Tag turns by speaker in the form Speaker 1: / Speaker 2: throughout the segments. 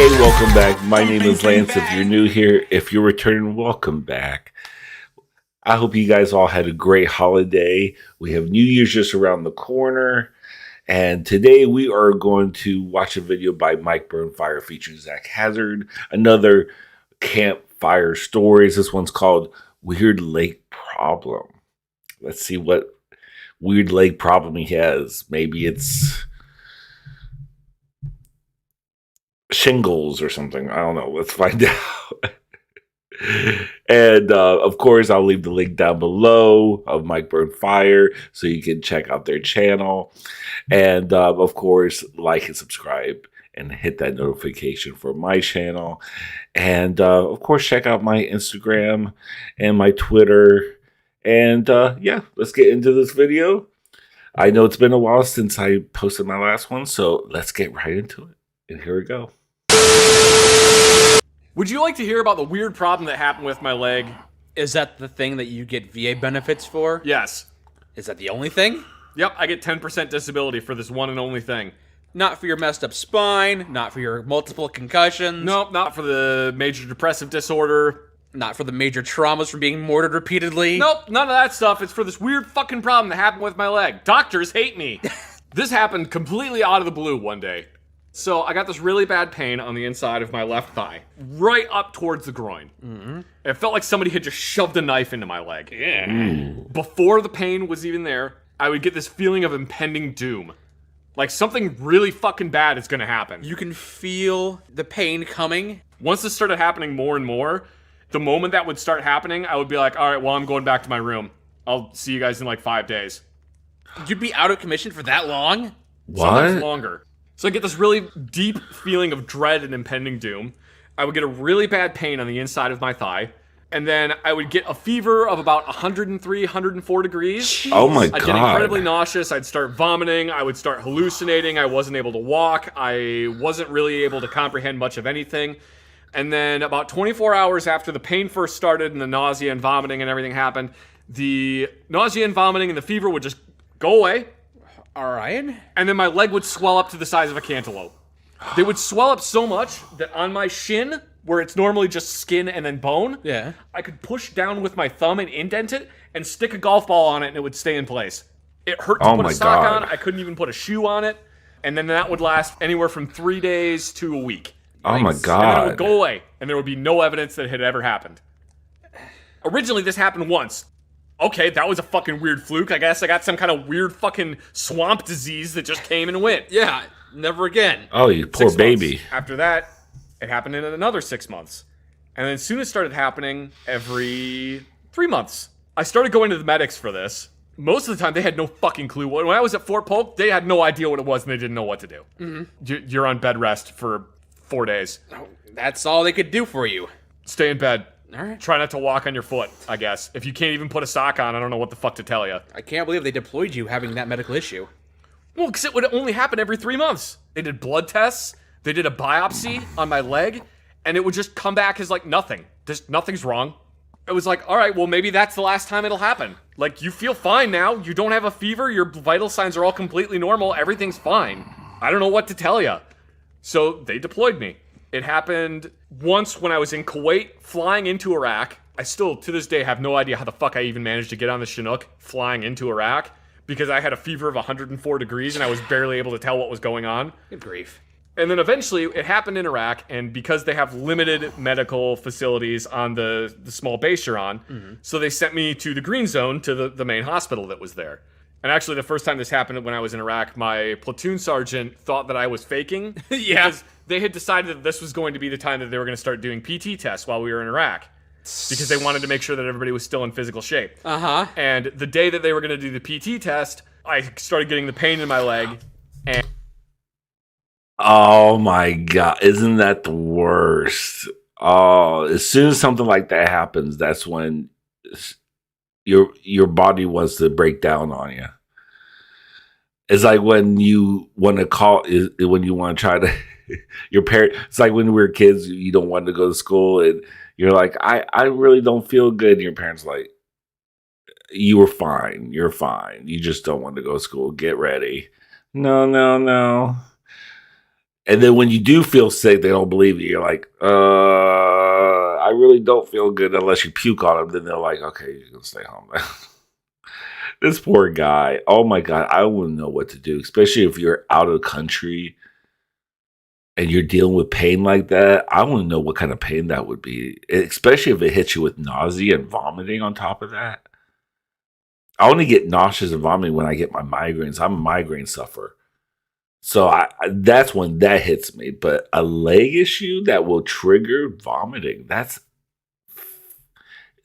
Speaker 1: Hey, welcome back. My name is Lance. If you're new here, if you're returning, welcome back. I hope you guys all had a great holiday. We have New Year's just around the corner. And today we are going to watch a video by Mike Burnfire featuring Zach Hazard. Another Campfire stories. This one's called Weird Lake Problem. Let's see what weird lake problem he has. Maybe it's shingles or something. I don't know. Let's find out. And of course, I'll leave the link down below of Mike Burnfire so you can check out their channel. And of course, like and subscribe and hit that notification for my channel. And of course, check out my Instagram and my Twitter. And yeah, let's get into this video. I know it's been a while since I posted my last one, so let's get right into it. And here we go.
Speaker 2: Would you like to hear about the weird problem that happened with my leg?
Speaker 3: Is that the thing that you get VA benefits for?
Speaker 2: Yes.
Speaker 3: Is that the only thing?
Speaker 2: Yep, I get 10% disability for this one and only thing.
Speaker 3: Not for your messed up spine, not for your multiple concussions.
Speaker 2: Nope, not for the major depressive disorder.
Speaker 3: Not for the major traumas from being mortared repeatedly.
Speaker 2: Nope, none of that stuff. It's for this weird fucking problem that happened with my leg. Doctors hate me. This happened completely out of the blue one day. So I got this really bad pain on the inside of my left thigh, right up towards the groin. Mm-hmm. It felt like somebody had just shoved a knife into my leg. Yeah. Before the pain was even there, I would get this feeling of impending doom. Like something really fucking bad is gonna happen.
Speaker 3: You can feel the pain coming.
Speaker 2: Once this started happening more and more, the moment that would start happening, I would be like, all right, well, I'm going back to my room. I'll see you guys in like 5 days.
Speaker 3: You'd be out of commission for that long?
Speaker 1: What?
Speaker 2: Sometimes longer. So I get this really deep feeling of dread and impending doom. I would get a really bad pain on the inside of my thigh. And then I would get a fever of about 103, 104 degrees.
Speaker 1: Jeez. Oh my God.
Speaker 2: I'd get incredibly nauseous. I'd start vomiting. I would start hallucinating. I wasn't able to walk. I wasn't really able to comprehend much of anything. And then about 24 hours after the pain first started and the nausea and vomiting and everything happened, the nausea and vomiting and the fever would just go away.
Speaker 3: All right.
Speaker 2: And then my leg would swell up to the size of a cantaloupe. They would swell up so much that on my shin, where it's normally just skin and then bone,
Speaker 3: yeah,
Speaker 2: I could push down with my thumb and indent it and stick a golf ball on it and it would stay in place. It hurt to put a sock on. I couldn't even put a shoe on it. And then that would last anywhere from 3 days to a week.
Speaker 1: Oh my God.
Speaker 2: And then it would go away, and there would be no evidence that it had ever happened. Originally, this happened once. Okay, that was a fucking weird fluke. I guess I got some kind of weird fucking swamp disease that just came and went.
Speaker 3: Yeah, never again.
Speaker 1: Oh, you poor
Speaker 2: 6
Speaker 1: baby.
Speaker 2: months. After that, it happened in another 6 months. And then soon it started happening every 3 months. I started going to the medics for this. Most of the time, they had no fucking clue. When I was at Fort Polk, they had no idea what it was, and they didn't know what to do. Mm-hmm. You're on bed rest for 4 days.
Speaker 3: Oh, that's all they could do for you.
Speaker 2: Stay in bed.
Speaker 3: All right.
Speaker 2: Try not to walk on your foot, I guess. If you can't even put a sock on, I don't know what the fuck to tell you.
Speaker 3: I can't believe they deployed you having that medical issue.
Speaker 2: Well, because it would only happen every 3 months. They did blood tests. They did a biopsy on my leg, and it would just come back as like nothing. Just nothing's wrong. It was like, all right, well, maybe that's the last time it'll happen. Like, you feel fine now. You don't have a fever. Your vital signs are all completely normal. Everything's fine. I don't know what to tell you. So they deployed me. It happened once when I was in Kuwait, flying into Iraq. I still, to this day, have no idea how the fuck I even managed to get on the Chinook flying into Iraq, because I had a fever of 104 degrees and I was barely able to tell what was going on.
Speaker 3: Good grief.
Speaker 2: And then eventually it happened in Iraq, and because they have limited medical facilities on the small base you're on, so they sent me to the green zone, to the main hospital that was there. And actually, the first time this happened when I was in Iraq, my platoon sergeant thought that I was faking.
Speaker 3: Yeah.
Speaker 2: Because they had decided that this was going to be the time that they were going to start doing PT tests while we were in Iraq. Because they wanted to make sure that everybody was still in physical shape.
Speaker 3: Uh-huh.
Speaker 2: And the day that they were going to do the PT test, I started getting the pain in my leg. And
Speaker 1: Oh my God. Isn't that the worst? Oh, as soon as something like that happens, that's when your body wants to break down on you. It's like when you want to when you want to try to, your parent, it's like when we were kids, you don't want to go to school and you're like, I really don't feel good. And your parents like, you were fine. You're fine. You just don't want to go to school. Get ready. No. And then when you do feel sick, they don't believe you. You're like, I really don't feel good unless you puke on them. Then they're like, okay, you can stay home. This poor guy. Oh my God. I wouldn't know what to do, especially if you're out of the country and you're dealing with pain like that. I want to know what kind of pain that would be, especially if it hits you with nausea and vomiting on top of that. I only get nauseous and vomiting when I get my migraines. I'm a migraine sufferer. So that's when that hits me. But a leg issue that will trigger vomiting,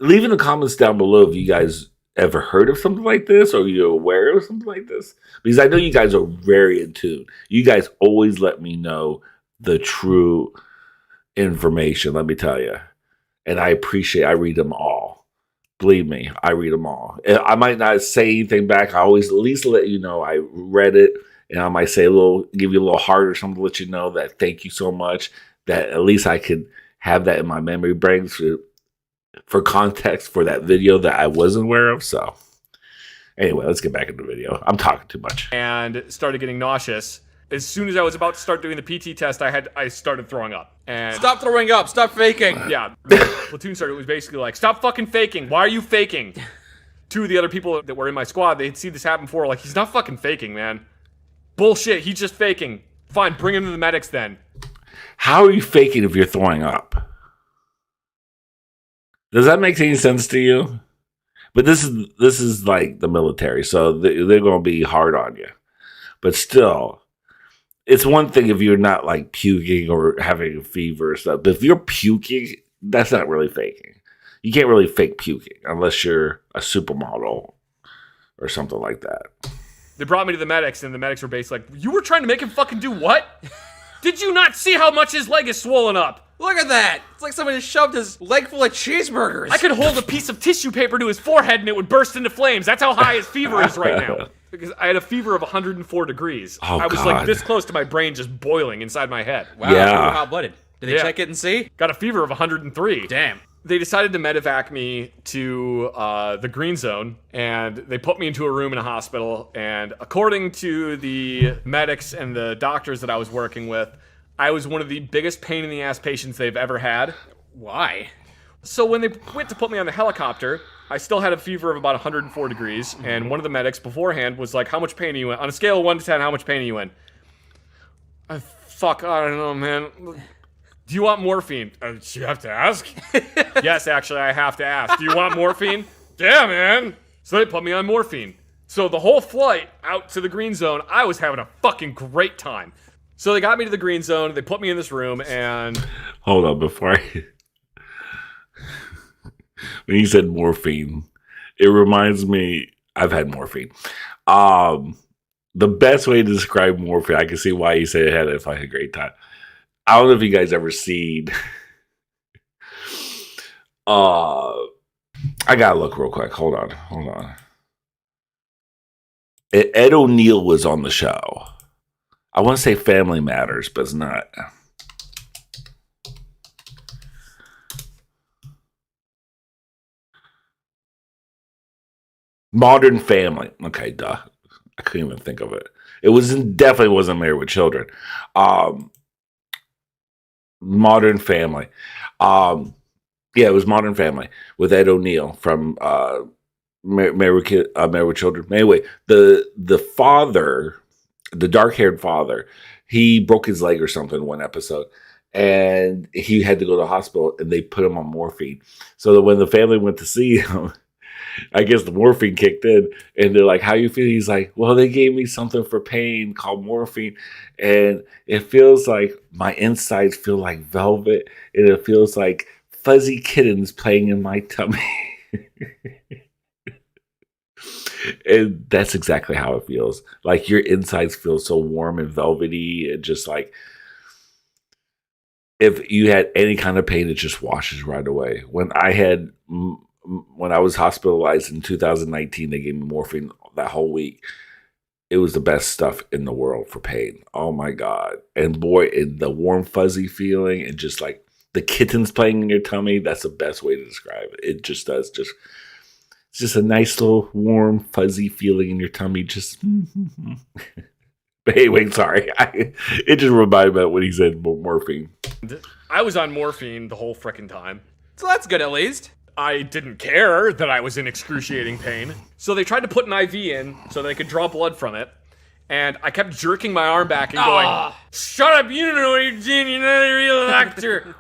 Speaker 1: leave in the comments down below if you guys ever heard of something like this or you're aware of something like this. Because I know you guys are very in tune. You guys always let me know the true information, let me tell you. And I read them all. Believe me, I read them all. I might not say anything back. I always at least let you know I read it. And I might say give you a little heart or something to let you know that thank you so much. That at least I could have that in my memory brain for context for that video that I wasn't aware of. So anyway, let's get back into the video. I'm talking too much.
Speaker 2: And started getting nauseous. As soon as I was about to start doing the PT test, I started throwing up. And
Speaker 3: Stop throwing up. Stop faking.
Speaker 2: yeah, the platoon sergeant was basically like, stop fucking faking. Why are you faking? Two of the other people that were in my squad, they'd seen this happen before. Like, he's not fucking faking, man. Bullshit, he's just faking. Fine, bring him to the medics then.
Speaker 1: How are you faking if you're throwing up? Does that make any sense to you? But this is like the military, so they're going to be hard on you. But still, it's one thing if you're not like puking or having a fever or stuff. But if you're puking, that's not really faking. You can't really fake puking unless you're a supermodel or something like that.
Speaker 2: They brought me to the medics, and the medics were basically like, you were trying to make him fucking do what? Did you not see how much his leg is swollen up?
Speaker 3: Look at that. It's like somebody shoved his leg full of cheeseburgers.
Speaker 2: I could hold a piece of tissue paper to his forehead and it would burst into flames. That's how high his fever is right now. Because I had a fever of 104 degrees.
Speaker 1: Oh,
Speaker 2: I was
Speaker 1: God.
Speaker 2: like this close to my brain just boiling inside my head.
Speaker 3: Wow,
Speaker 1: Yeah.
Speaker 3: hot-blooded. Did they
Speaker 2: Yeah.
Speaker 3: check it and see?
Speaker 2: Got a fever of 103.
Speaker 3: Damn.
Speaker 2: They decided to medevac me to the green zone, and they put me into a room in a hospital. And according to the medics and the doctors that I was working with, I was one of the biggest pain in the ass patients they've ever had.
Speaker 3: Why?
Speaker 2: So when they went to put me on the helicopter, I still had a fever of about 104 degrees, and one of the medics beforehand was like, how much pain are you in? On a scale of 1 to 10, how much pain are you in? I don't know, man. Do you want morphine? You have to ask? Yes, actually, I have to ask. Do you want morphine? Yeah, man. So they put me on morphine. So the whole flight out to the green zone, I was having a fucking great time. So they got me to the green zone, they put me in this room, and...
Speaker 1: Hold on, before when you said morphine, it reminds me, I've had morphine. The best way to describe morphine, I can see why you said it had a fucking great time. I don't know if you guys ever seen. I gotta look real quick. Hold on. Ed O'Neill was on the show. I want to say Family Matters, but it's not. Modern Family. Okay, duh. I couldn't even think of it. Definitely wasn't Married with Children. Modern Family. Yeah, it was Modern Family with Ed O'Neill from Married with Children. Anyway, the father, the dark-haired father, he broke his leg or something in one episode, and he had to go to the hospital, and they put him on morphine. So that when the family went to see him, I guess the morphine kicked in, and they're like, how you feel? He's like, well, they gave me something for pain called morphine, and it feels like my insides feel like velvet, and it feels like fuzzy kittens playing in my tummy. And that's exactly how it feels. Like your insides feel so warm and velvety, and just like if you had any kind of pain, it just washes right away. When I was hospitalized in 2019, they gave me morphine that whole week. It was the best stuff in the world for pain. Oh my God. And boy, and the warm, fuzzy feeling, and just like the kittens playing in your tummy, that's the best way to describe it. It just does. It's just a nice little warm, fuzzy feeling in your tummy. Just Hey, wait, sorry. It just reminded me of when he said morphine.
Speaker 2: I was on morphine the whole frickin' time.
Speaker 3: So that's good at least.
Speaker 2: I didn't care that I was in excruciating pain. So they tried to put an IV in so they could draw blood from it. And I kept jerking my arm back and going, shut up, you don't know what you're doing, you're not a real doctor.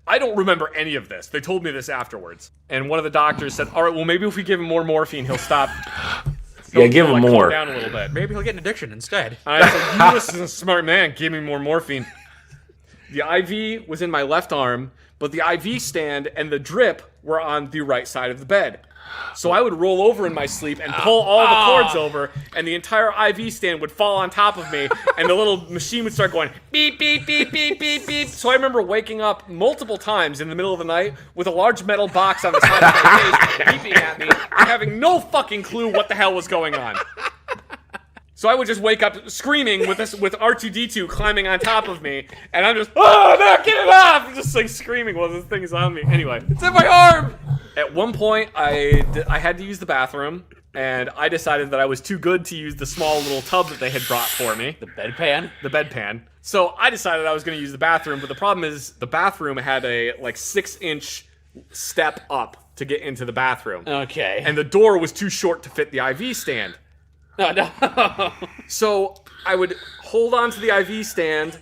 Speaker 2: I don't remember any of this. They told me this afterwards. And one of the doctors said, all right, well, maybe if we give him more morphine, he'll stop.
Speaker 1: Yeah, give him
Speaker 2: calm
Speaker 1: more.
Speaker 2: down a little bit.
Speaker 3: Maybe he'll get an addiction instead.
Speaker 2: I said, you listen to a smart man, give me more morphine. The IV was in my left arm, but the IV stand and the drip were on the right side of the bed. So I would roll over in my sleep and pull all the cords over, and the entire IV stand would fall on top of me, and the little machine would start going beep, beep, beep, beep, beep, beep. So I remember waking up multiple times in the middle of the night with a large metal box on the side of my face beeping at me, and having no fucking clue what the hell was going on. So I would just wake up screaming with R2-D2 climbing on top of me, and I'm just, oh no, get it off! I'm just like screaming while this thing is on me. Anyway,
Speaker 3: It's in my arm!
Speaker 2: at one point I had to use the bathroom, and I decided that I was too good to use the small little tub that they had brought for me.
Speaker 3: The bedpan?
Speaker 2: The bedpan. So I decided I was going to use the bathroom, but the problem is the bathroom had a like 6-inch step up to get into the bathroom.
Speaker 3: Okay.
Speaker 2: And the door was too short to fit the IV stand.
Speaker 3: Oh, no.
Speaker 2: So I would hold on to the IV stand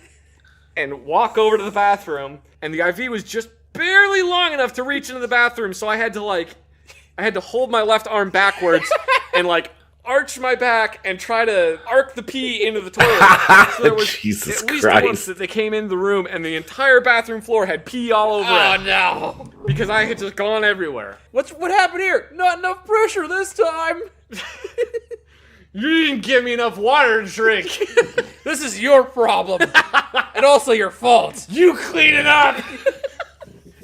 Speaker 2: and walk over to the bathroom, and the IV was just barely long enough to reach into the bathroom, so I had to hold my left arm backwards and like arch my back and try to arc the pee into the toilet. So there was
Speaker 1: Jesus
Speaker 2: at least
Speaker 1: Christ.
Speaker 2: once that they came into the room and the entire bathroom floor had pee all over
Speaker 3: Oh,
Speaker 2: it
Speaker 3: no.
Speaker 2: because I had just gone everywhere.
Speaker 3: What happened here? Not enough pressure this time.
Speaker 2: You didn't give me enough water to drink.
Speaker 3: This is your problem. And also your fault.
Speaker 2: You clean it up.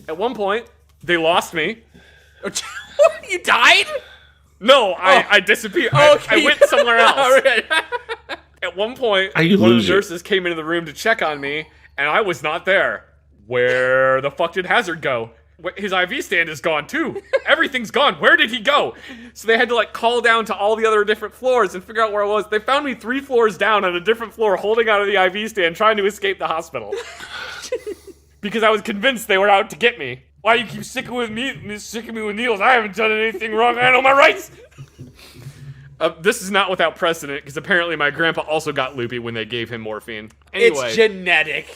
Speaker 2: At one point, they lost me.
Speaker 3: You died?
Speaker 2: No, I disappeared.
Speaker 3: Okay.
Speaker 2: I went somewhere else.
Speaker 3: All right.
Speaker 2: At one point,
Speaker 1: How you
Speaker 2: one of
Speaker 1: lose
Speaker 2: the
Speaker 1: it?
Speaker 2: nurses came into the room to check on me, and I was not there. Where the fuck did Hazard go? His IV stand is gone too. Everything's gone. Where did he go? So they had to like call down to all the other different floors and figure out where I was. They found me 3 floors down on a different floor, holding out of the IV stand, trying to escape the hospital. Because I was convinced they were out to get me. Why you keep sicking me with needles? I haven't done anything wrong. I know my rights. This is not without precedent, because apparently my grandpa also got loopy when they gave him morphine. Anyway,
Speaker 3: It's genetic.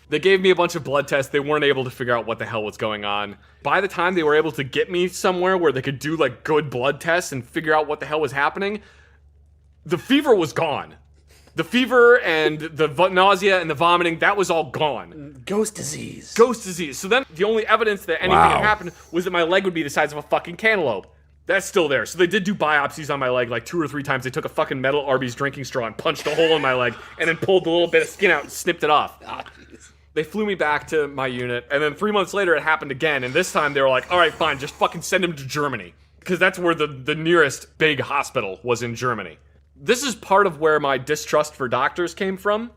Speaker 2: they gave me a bunch of blood tests. They weren't able to figure out what the hell was going on. By the time they were able to get me somewhere where they could do like good blood tests and figure out what the hell was happening, the fever was gone. The fever and the nausea and the vomiting, that was all gone.
Speaker 3: Ghost disease.
Speaker 2: Ghost disease. So then the only evidence that anything
Speaker 1: Wow.
Speaker 2: had happened was that my leg would be the size of a fucking cantaloupe. That's still there. So they did do biopsies on my leg like 2 or 3 times. They took a fucking metal Arby's drinking straw and punched a hole in my leg and then pulled the little bit of skin out and snipped it off.
Speaker 3: Ah, jeez.
Speaker 2: They flew me back to my unit, and then 3 months later it happened again, and this time they were like, all right, fine, just fucking send him to Germany. Because that's where the nearest big hospital was, in Germany. This is part of where my distrust for doctors came from.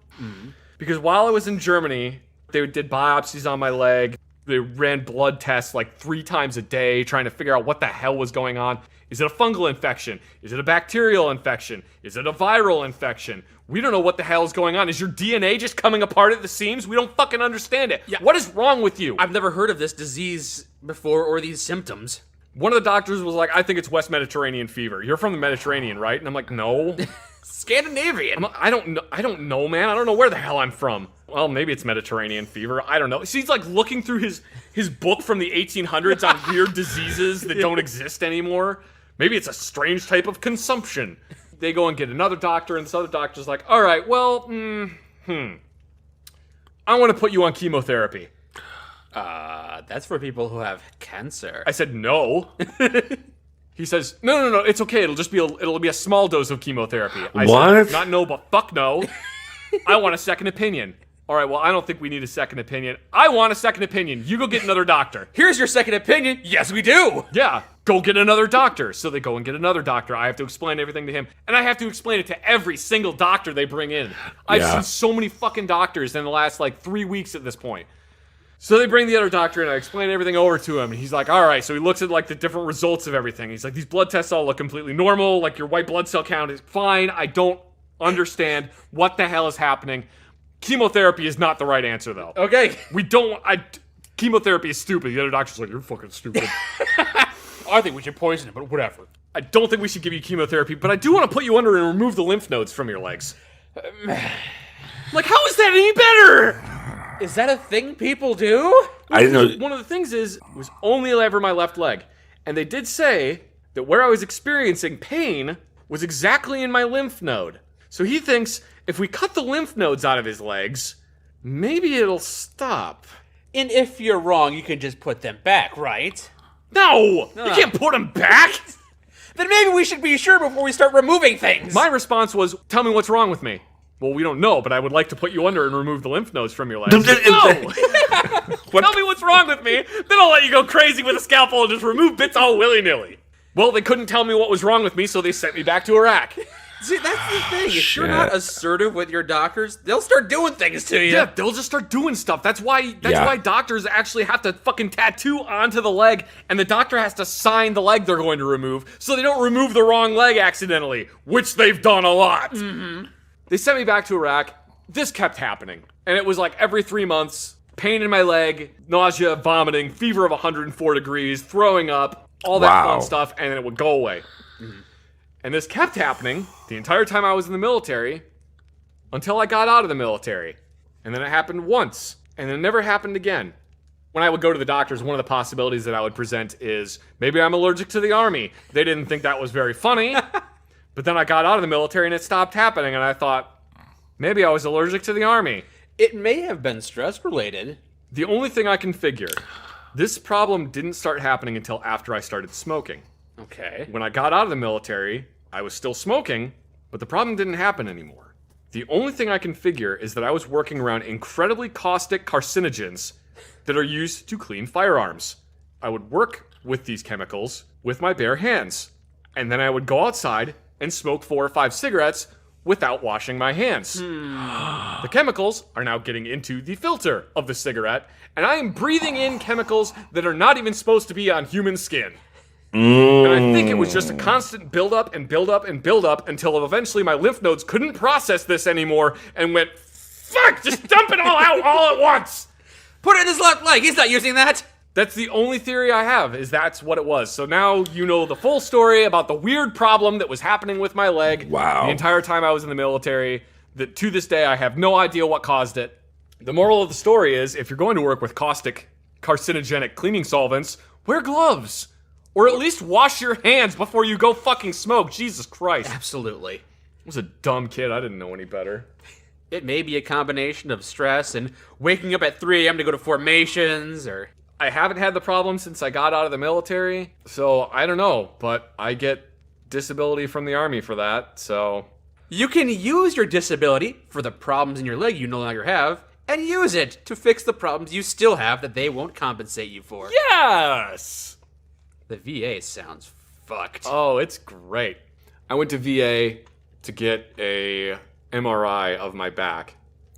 Speaker 2: Because while I was in Germany, they did biopsies on my leg. They ran blood tests like 3 times a day, trying to figure out what the hell was going on. Is it a fungal infection? Is it a bacterial infection? Is it a viral infection? We don't know what the hell is going on. Is your DNA just coming apart at the seams? We don't fucking understand it.
Speaker 3: Yeah.
Speaker 2: What is wrong with you?
Speaker 3: I've never heard of this disease before or these symptoms.
Speaker 2: One of the doctors was like, I think it's West Mediterranean fever. You're from the Mediterranean, right? And I'm like, no.
Speaker 3: Scandinavian.
Speaker 2: I don't know, man. I don't know where the hell I'm from. Well, maybe it's Mediterranean fever. I don't know. She's like looking through his book from the 1800s on weird diseases that don't exist anymore. Maybe it's a strange type of consumption. They go and get another doctor, and this other doctor's like, all right, well, I want to put you on chemotherapy.
Speaker 3: That's for people who have cancer.
Speaker 2: I said, no. He says, no, it's okay. It'll be a small dose of chemotherapy. I
Speaker 1: What?
Speaker 2: said, not no, but fuck no. I want a second opinion. All right, well, I don't think we need a second opinion. I want a second opinion. You go get another doctor.
Speaker 3: Here's your second opinion. Yes, we do.
Speaker 2: Yeah, go get another doctor. So they go and get another doctor. I have to explain everything to him. And I have to explain it to every single doctor they bring in. I've
Speaker 1: Yeah.
Speaker 2: seen so many fucking doctors in the last, 3 weeks at this point. So they bring the other doctor, and I explain everything over to him. And he's like, all right. So he looks at, the different results of everything. He's like, these blood tests all look completely normal. Like, your white blood cell count is fine. I don't understand what the hell is happening. Chemotherapy is not the right answer, though.
Speaker 3: Okay.
Speaker 2: Chemotherapy is stupid. The other doctor's like, you're fucking stupid.
Speaker 3: I think we should poison him, but whatever.
Speaker 2: I don't think we should give you chemotherapy, but I do want to put you under and remove the lymph nodes from your legs. Like, how is that any better?
Speaker 3: Is that a thing people do?
Speaker 1: I didn't know.
Speaker 2: One of the things is, it was only ever my left leg. And they did say that where I was experiencing pain was exactly in my lymph node. So he thinks if we cut the lymph nodes out of his legs, maybe it'll stop.
Speaker 3: And if you're wrong, you can just put them back, right?
Speaker 2: No! You can't put them back!
Speaker 3: Then maybe we should be sure before we start removing things.
Speaker 2: My response was, tell me what's wrong with me. Well, we don't know, but I would like to put you under and remove the lymph nodes from your legs. No! Tell me what's wrong with me, then I'll let you go crazy with a scalpel and just remove bits all willy-nilly. Well, they couldn't tell me what was wrong with me, so they sent me back to Iraq.
Speaker 3: See, that's the thing. If
Speaker 1: Shit.
Speaker 3: you're not assertive with your doctors, they'll start doing things to you.
Speaker 2: Yeah, they'll just start doing stuff. That's why doctors actually have to fucking tattoo onto the leg, and the doctor has to sign the leg they're going to remove, so they don't remove the wrong leg accidentally, which they've done a lot. Mm-hmm. They sent me back to Iraq. This kept happening, and it was like every 3 months, pain in my leg, nausea, vomiting, fever of 104 degrees, throwing up, all that fun stuff, and then it would go away. Mm-hmm. And this kept happening the entire time I was in the military until I got out of the military. And then it happened once, and then it never happened again. When I would go to the doctors, one of the possibilities that I would present is, maybe I'm allergic to the Army. They didn't think that was very funny, but then I got out of the military and it stopped happening, and I thought, maybe I was allergic to the Army.
Speaker 3: It may have been stress-related.
Speaker 2: The only thing I can figure, this problem didn't start happening until after I started smoking.
Speaker 3: Okay.
Speaker 2: When I got out of the military, I was still smoking, but the problem didn't happen anymore. The only thing I can figure is that I was working around incredibly caustic carcinogens that are used to clean firearms. I would work with these chemicals with my bare hands, and then I would go outside and smoke 4 or 5 cigarettes without washing my hands. The chemicals are now getting into the filter of the cigarette, and I am breathing in chemicals that are not even supposed to be on human skin. And I think it was just a constant build-up and build-up and build-up until eventually my lymph nodes couldn't process this anymore and went, fuck, just dump it all out all at once!
Speaker 3: Put it in his left leg. He's not using that.
Speaker 2: That's the only theory I have, is that's what it was. So now you know the full story about the weird problem that was happening with my leg the entire time I was in the military, that to this day I have no idea what caused it. The moral of the story is, if you're going to work with caustic, carcinogenic cleaning solvents, wear gloves. Or at least wash your hands before you go fucking smoke. Jesus Christ.
Speaker 3: Absolutely.
Speaker 2: I was a dumb kid. I didn't know any better.
Speaker 3: It may be a combination of stress and waking up at 3 a.m. to go to formations, or...
Speaker 2: I haven't had the problem since I got out of the military, so I don't know, but I get disability from the Army for that, so...
Speaker 3: You can use your disability for the problems in your leg you no longer have, and use it to fix the problems you still have that they won't compensate you for.
Speaker 2: Yes!
Speaker 3: The VA sounds fucked.
Speaker 2: Oh, it's great. I went to VA to get a MRI of my back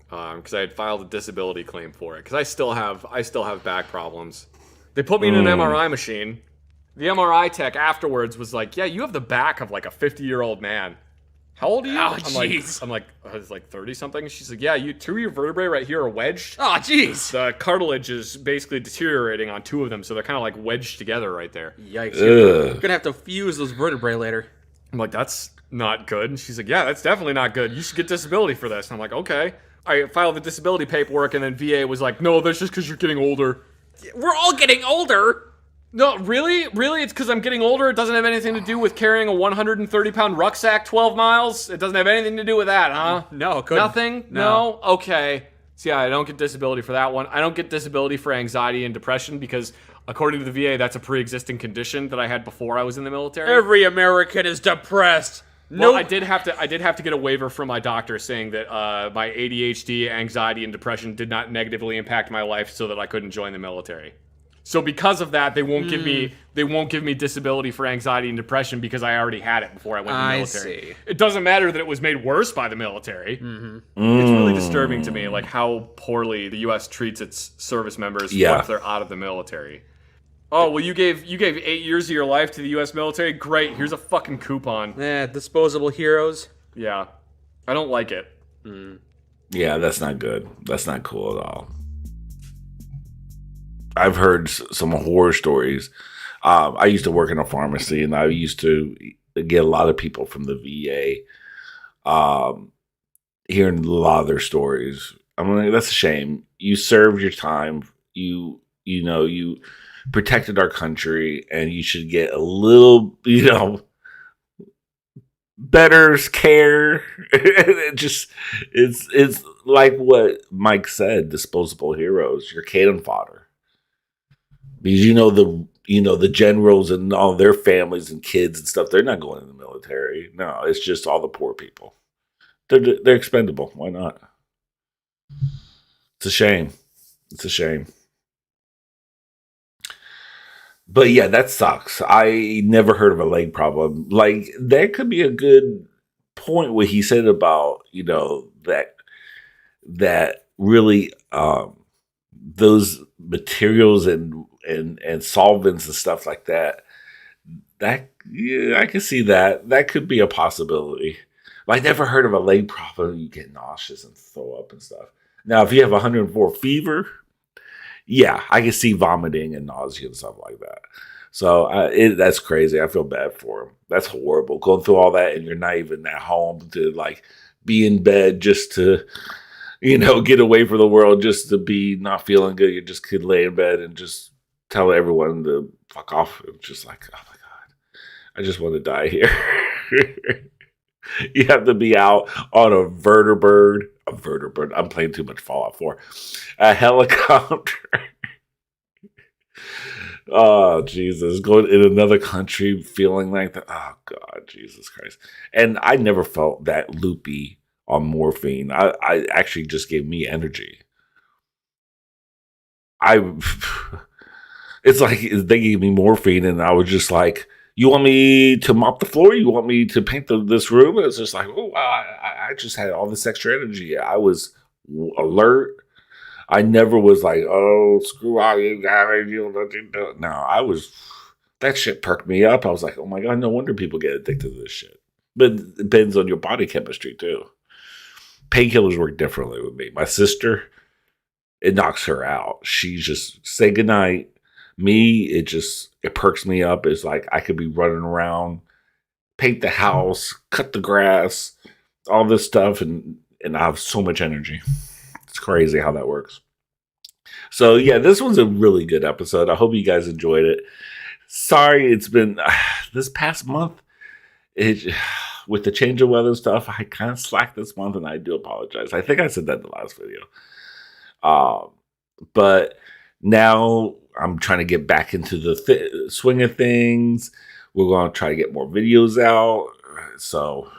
Speaker 2: because I had filed a disability claim for it because I still have back problems. They put me in an MRI machine. The MRI tech afterwards was like, "Yeah, you have the back of like a 50-year-old man." How old are you?
Speaker 3: Oh, jeez.
Speaker 2: I was like 30 something. She's like, "Yeah, 2 of your vertebrae right here are wedged.
Speaker 3: Oh, jeez.
Speaker 2: The cartilage is basically deteriorating on 2 of them, so they're kind of like wedged together right there."
Speaker 3: Yikes. You're gonna have to fuse those vertebrae later.
Speaker 2: I'm like, "That's not good." And she's like, "Yeah, that's definitely not good. You should get disability for this." And I'm like, "Okay." I filed the disability paperwork, and then VA was like, "No, that's just because you're getting older."
Speaker 3: We're all getting older.
Speaker 2: No, really? Really? It's because I'm getting older? It doesn't have anything to do with carrying a 130-pound rucksack 12 miles? It doesn't have anything to do with that, huh?
Speaker 3: No, couldn't.
Speaker 2: Nothing? No? Okay. So yeah, I don't get disability for that one. I don't get disability for anxiety and depression because, according to the VA, that's a pre-existing condition that I had before I was in the military.
Speaker 3: Every American is depressed.
Speaker 2: Well, I did have to get a waiver from my doctor saying that my ADHD, anxiety, and depression did not negatively impact my life so that I couldn't join the military. So because of that, they won't give me disability for anxiety and depression because I already had it before I went to the military.
Speaker 3: I see.
Speaker 2: It doesn't matter that it was made worse by the military. Mm-hmm. It's really disturbing to me, like how poorly the U.S. treats its service members once they're out of the military. Oh, well, you gave 8 years of your life to the U.S. military? Great, here's a fucking coupon.
Speaker 3: Disposable heroes.
Speaker 2: Yeah. I don't like it.
Speaker 1: Yeah, that's not good. That's not cool at all. I've heard some horror stories. I used to work in a pharmacy, and I used to get a lot of people from the VA, hearing a lot of their stories. I'm like, that's a shame. You served your time. You protected our country, and you should get a little, better care. It's like what Mike said, disposable heroes. You're cannon fodder. Because the generals and all their families and kids and stuff, they're not going in the military. No, it's just all the poor people. They're expendable. Why not? It's a shame. It's a shame. But yeah, that sucks. I never heard of a leg problem. Like, that could be a good point what he said about, that really those materials and solvents and stuff like that. Yeah, I can see that. That could be a possibility. But I never heard of a leg problem. You get nauseous and throw up and stuff. Now, if you have 104 fever, yeah, I can see vomiting and nausea and stuff like that. So that's crazy. I feel bad for him. That's horrible. Going through all that and you're not even at home to like be in bed just to, get away from the world, just to be not feeling good. You just could lay in bed and just tell everyone to fuck off. It's just like, oh my God, I just want to die here. You have to be out on a vertibird. I'm playing too much Fallout 4. A helicopter. Oh, Jesus. Going in another country feeling like that. Oh, God, Jesus Christ. And I never felt that loopy on morphine. I actually just gave me energy. It's like they gave me morphine and I was just like, you want me to mop the floor? You want me to paint this room? It's just like, oh, wow, I just had all this extra energy. I was alert. I never was like, oh, screw out, you guys. No, that shit perked me up. I was like, oh my God, no wonder people get addicted to this shit. But it depends on your body chemistry too. Painkillers work differently with me. My sister, it knocks her out. She just say goodnight. Me, it perks me up. It's like I could be running around, paint the house, cut the grass, all this stuff, and I have so much energy. It's crazy how that works. So yeah, this one's a really good episode. I hope you guys enjoyed it. Sorry, it's been this past month. With the change of weather stuff, I kind of slacked this month, and I do apologize. I think I said that in the last video. But now I'm trying to get back into the swing of things. We're going to try to get more videos out. So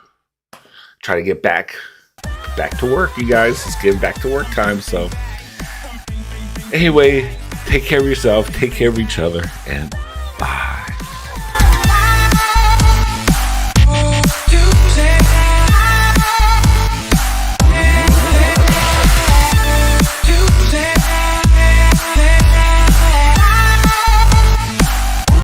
Speaker 1: try to get back to work, you guys. It's getting back to work time. So anyway, take care of yourself, take care of each other, and